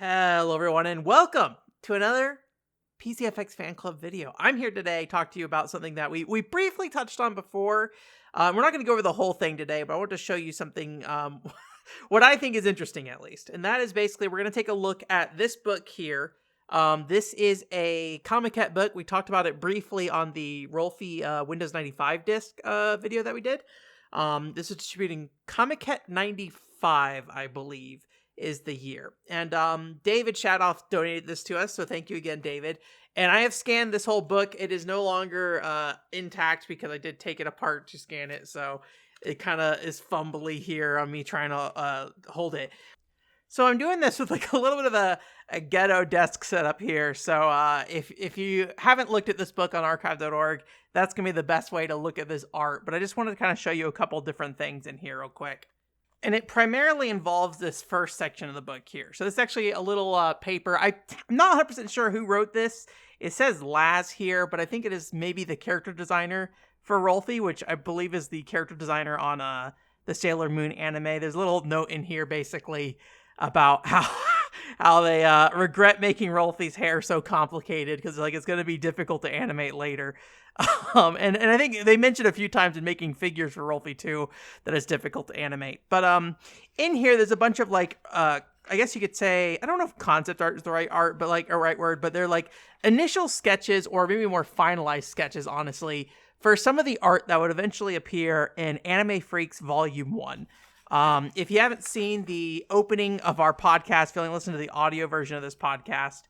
Hello everyone and welcome to another PCFX Fan Club video. I'm here today to talk to you about something that we briefly touched on before. We're not going to go over the whole thing today, but I want to show you something, what I think is interesting at least. And that is basically, we're going to take a look at this book here. This is a Comiket book. We talked about it briefly on the Rolfie Windows 95 disc video that we did. This is distributing Comiket 95, I believe, is the year. And David Shadoff donated this to us, so thank you again, David. And I have scanned this whole book. It is no longer intact because I did take it apart to scan it, so it kind of is fumbly here on me trying to hold it. So I'm doing this with like a little bit of a ghetto desk setup here. So if you haven't looked at this book on archive.org, that's going to be the best way to look at this art. But I just wanted to kind of show you a couple different things in here real quick. And it primarily involves this first section of the book here. So this is actually a little paper. I'm not 100% sure who wrote this. It says Laz here, but I think it is maybe the character designer for Rolfie, which I believe is the character designer on the Sailor Moon anime. There's a little note in here basically about how they regret making Rolfie's hair so complicated because like it's going to be difficult to animate later. And I think they mentioned a few times in making figures for Rolfie too that it's difficult to animate. But in here there's a bunch of like I guess you could say, I don't know if concept art is the right art, but like a right word, but they're like initial sketches or maybe more finalized sketches, honestly, for some of the art that would eventually appear in Anime Freaks Volume 1. If you haven't seen the opening of our podcast, if you only listen to the audio version of this podcast,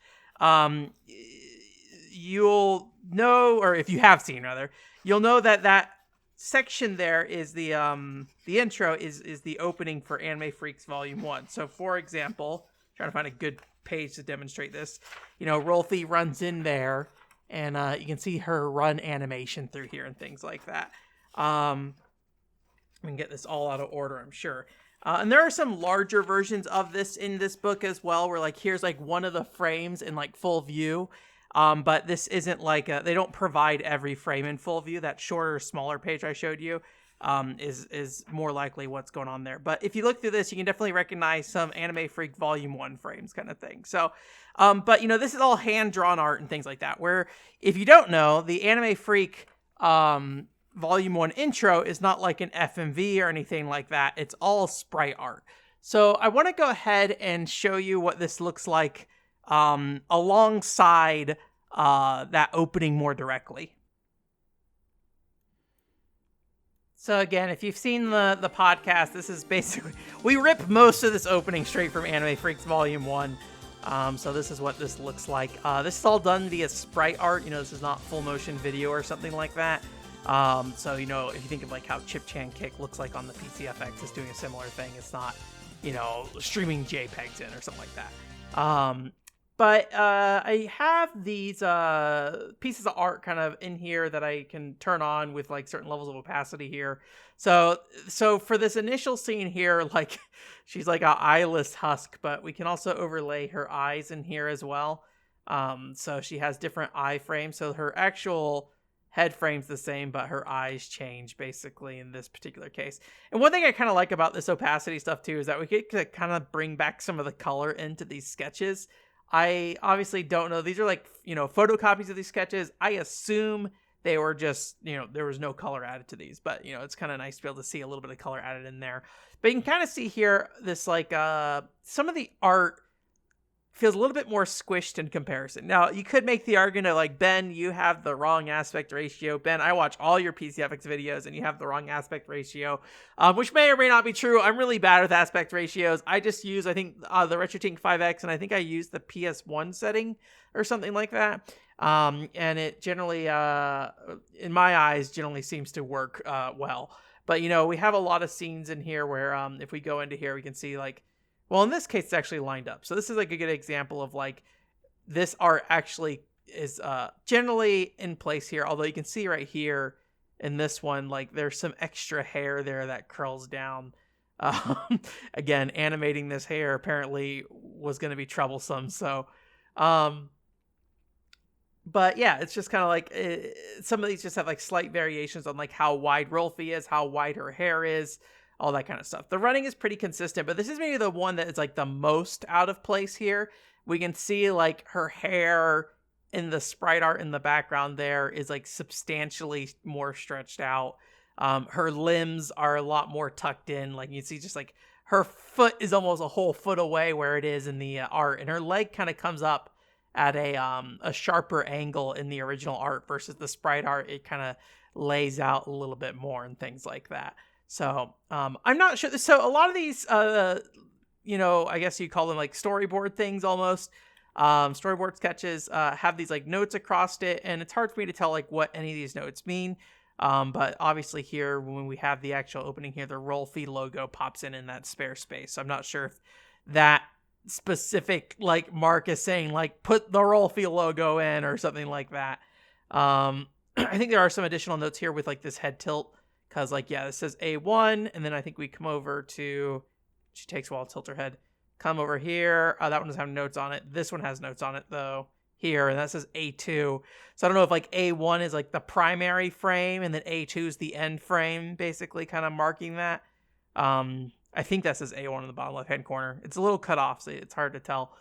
you'll know, or if you have seen rather, you'll know that section there is the intro is the opening for Anime Freaks Volume 1. So for example, trying to find a good page to demonstrate this, Rolfie runs in there and you can see her run animation through here and things like that. We can get this all out of order, I'm sure. And there are some larger versions of this in this book as well, where like here's like one of the frames in like full view. But this isn't like they don't provide every frame in full view. That shorter, smaller page I showed you is more likely what's going on there. But if you look through this, you can definitely recognize some Anime Freak Volume 1 frames kind of thing. So, but this is all hand-drawn art and things like that, where if you don't know, the Anime Freak Volume 1 intro is not like an FMV or anything like that. It's all sprite art. So I want to go ahead and show you what this looks like alongside that opening more directly. So again, if you've seen the podcast, this is basically, we rip most of this opening straight from Anime Freaks Volume 1. So this is what this looks like. This is all done via sprite art. This is not full motion video or something like that. So, if you think of like how Chip Chan Kick looks like on the PCFX, is doing a similar thing. It's not, streaming JPEGs in or something like that. But I have these pieces of art kind of in here that I can turn on with like certain levels of opacity here. So for this initial scene here, like she's like an eyeless husk, but we can also overlay her eyes in here as well. So she has different eye frames. So her actual head frame's the same, but her eyes change basically in this particular case. And one thing I kind of like about this opacity stuff too is that we get to kind of bring back some of the color into these sketches. I obviously don't know. These are like, photocopies of these sketches. I assume they were just, there was no color added to these, but it's kind of nice to be able to see a little bit of color added in there. But you can kind of see here this like, some of the art feels a little bit more squished in comparison. Now, you could make the argument like, Ben, you have the wrong aspect ratio. Ben, I watch all your PCFX videos and you have the wrong aspect ratio, which may or may not be true. I'm really bad with aspect ratios. I just use, I think, the RetroTink 5X, and I think I use the PS1 setting or something like that. And it generally, in my eyes, generally seems to work well. But, we have a lot of scenes in here where if we go into here, we can see like, well, in this case, it's actually lined up. So this is like a good example of like this art actually is generally in place here. Although you can see right here in this one, like there's some extra hair there that curls down. Again, animating this hair apparently was going to be troublesome. So, but yeah, it's just kind of like some of these just have like slight variations on like how wide Rolfie is, how wide her hair is. all that kind of stuff. The running is pretty consistent, but this is maybe the one that is like the most out of place here. We can see like her hair in the sprite art in the background there is like substantially more stretched out. Her limbs are a lot more tucked in. Like you see just like her foot is almost a whole foot away where it is in the art, and her leg kind of comes up at a sharper angle in the original art versus the sprite art. It kind of lays out a little bit more and things like that. So I'm not sure. So a lot of these, I guess you call them like storyboard things almost. Storyboard sketches have these like notes across it, and it's hard for me to tell like what any of these notes mean. But obviously here, when we have the actual opening here, the Rolfie logo pops in that spare space. So I'm not sure if that specific like mark is saying like put the Rolfie logo in or something like that. I think there are some additional notes here with like this head tilt, because like, yeah, this says A1, and then I think we come over to, she takes a while to tilt her head, come over here. That one doesn't have notes on it. This one has notes on it though here, and that says A2. So I don't know if like A1 is like the primary frame and then A2 is the end frame, basically kind of marking that. I think that says A1 in the bottom left hand corner. It's a little cut off, so it's hard to tell.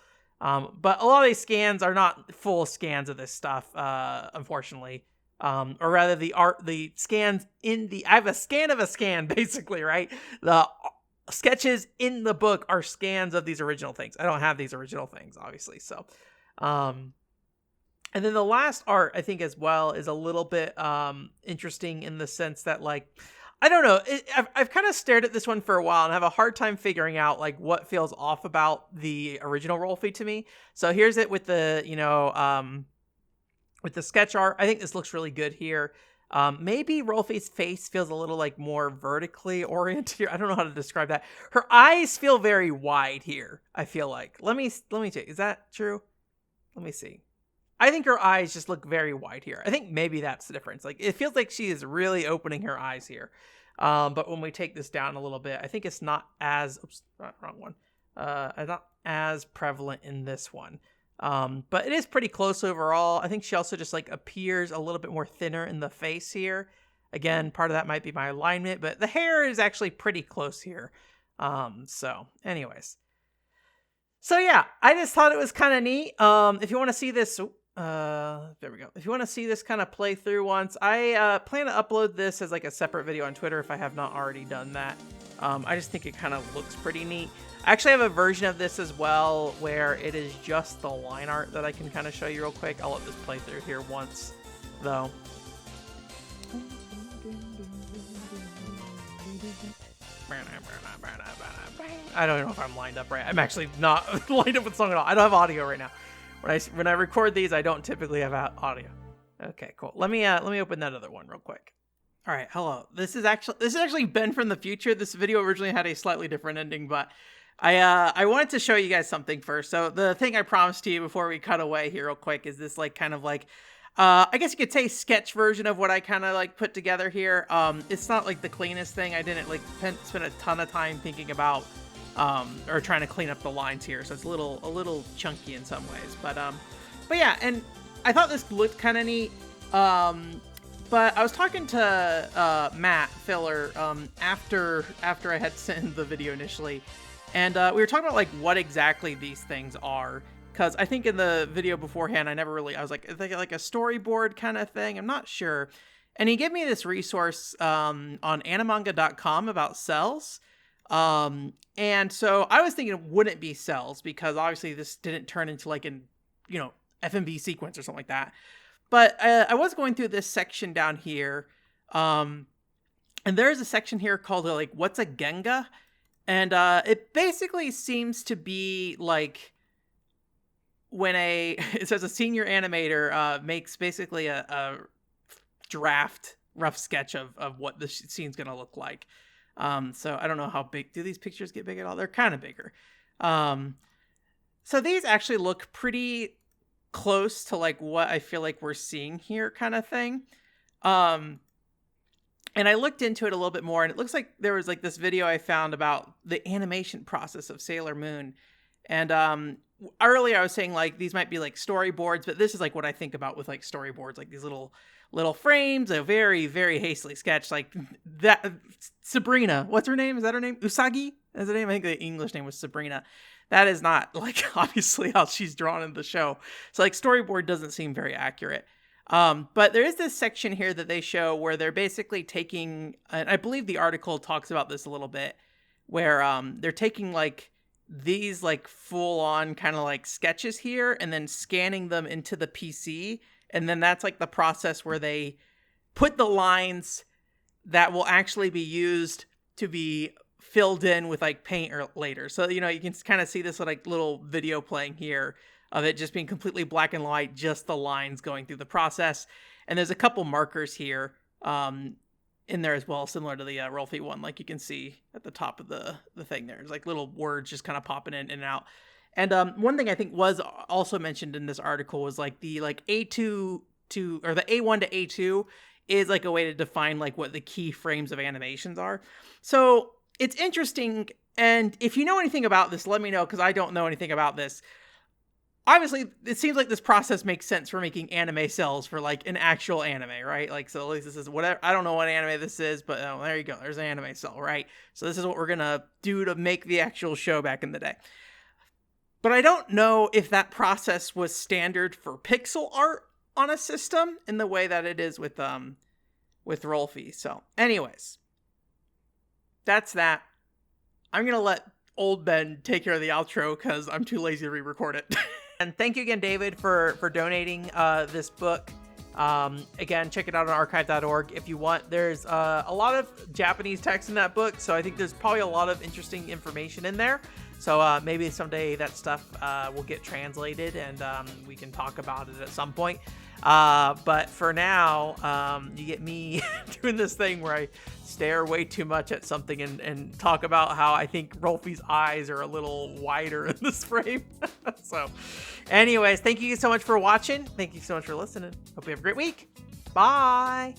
But a lot of these scans are not full scans of this stuff, unfortunately. Or rather the scans I have a scan of a scan, basically, right? The sketches in the book are scans of these original things. I don't have these original things, obviously. So, and then the last art, I think as well, is a little bit interesting in the sense that, like, I don't know. I've kind of stared at this one for a while and have a hard time figuring out like what feels off about the original Rolfie to me. So here's it with the, with the sketch art. I think this looks really good here. Maybe Rolfie's face feels a little like more vertically oriented here. I don't know how to describe that. Her eyes feel very wide here, I feel like. Let me check. Is that true? Let me see. I think her eyes just look very wide here. I think maybe that's the difference. Like, it feels like she is really opening her eyes here. But when we take this down a little bit, I think it's not as, wrong one. Not as prevalent in this one. But it is pretty close overall. I think she also just like appears a little bit more thinner in the face here. Again, part of that might be my alignment, but the hair is actually pretty close here. So anyways. So yeah, I just thought it was kind of neat. If you want to see this, there we go. If you want to see this kind of play through once, I plan to upload this as like a separate video on Twitter if I have not already done that. I just think it kind of looks pretty neat. I actually have a version of this as well where it is just the line art that I can kind of show you real quick. I'll let this play through here once, though. I don't know if I'm lined up right. I'm actually not lined up with the song at all. I don't have audio right now. When I record these, I don't typically have audio. Okay, cool. Let me open that other one real quick. All right, hello. This is actually Ben from the future. This video originally had a slightly different ending, but I wanted to show you guys something first. So the thing I promised to you before we cut away here real quick is this like kind of like I guess you could say sketch version of what I kind of like put together here. It's not like the cleanest thing. I didn't like spend a ton of time thinking about or trying to clean up the lines here, so it's a little chunky in some ways. But yeah, and I thought this looked kind of neat. But I was talking to Matt Filler after I had sent the video initially, and we were talking about like what exactly these things are, because I think in the video beforehand I was like, is it like a storyboard kind of thing? I'm not sure. And he gave me this resource on animanga.com about cells. And so I was thinking it wouldn't be cells because obviously this didn't turn into like an FMV sequence or something like that. But I was going through this section down here, and there's a section here called like, what's a Genga? And it basically seems to be like when it says a senior animator makes basically a draft rough sketch of what the scene's going to look like. So I don't know how big, do these pictures get big at all? They're kind of bigger. So these actually look pretty close to like what I feel like we're seeing here kind of thing. And I looked into it a little bit more, and it looks like there was like this video I found about the animation process of Sailor Moon. And earlier I was saying like these might be like storyboards, but this is like what I think about with like storyboards, like these little little frames, a very, very hastily sketched, like that. Sabrina, what's her name? Is that her name? Usagi is her name? I think the English name was Sabrina. That is not, like, obviously how she's drawn in the show. So, like, storyboard doesn't seem very accurate. But there is this section here that they show where they're basically taking, and I believe the article talks about this a little bit, where they're taking, like, these, like, full-on kind of, like, sketches here and then scanning them into the PC. And then that's, like, the process where they put the lines that will actually be used to be filled in with, like, paint or later. So, you know, you can kind of see this, like, little video playing here of it just being completely black and white, just the lines going through the process. And there's a couple markers here in there as well, similar to the Rolfie one, like you can see at the top of the thing there. There's like little words just kind of popping in and out. And one thing I think was also mentioned in this article was like the like A2 to, or the A1 to A2 is like a way to define like what the key frames of animations are. So it's interesting. And if you know anything about this, let me know, because I don't know anything about this. Obviously, it seems like this process makes sense for making anime cells for, like, an actual anime, right? Like, so at least this is whatever. I don't know what anime this is, but there you go. There's an anime cell, right? So this is what we're going to do to make the actual show back in the day. But I don't know if that process was standard for pixel art on a system in the way that it is with Rolfie. So, anyways, that's that. I'm going to let old Ben take care of the outro because I'm too lazy to re-record it. And thank you again, David, for donating this book. Again, check it out on archive.org if you want. There's a lot of Japanese text in that book, so I think there's probably a lot of interesting information in there. So maybe someday that stuff will get translated and we can talk about it at some point. But for now, you get me doing this thing where I stare way too much at something and talk about how I think Rolfie's eyes are a little wider in this frame. So anyways, thank you so much for watching. Thank you so much for listening. Hope you have a great week. Bye.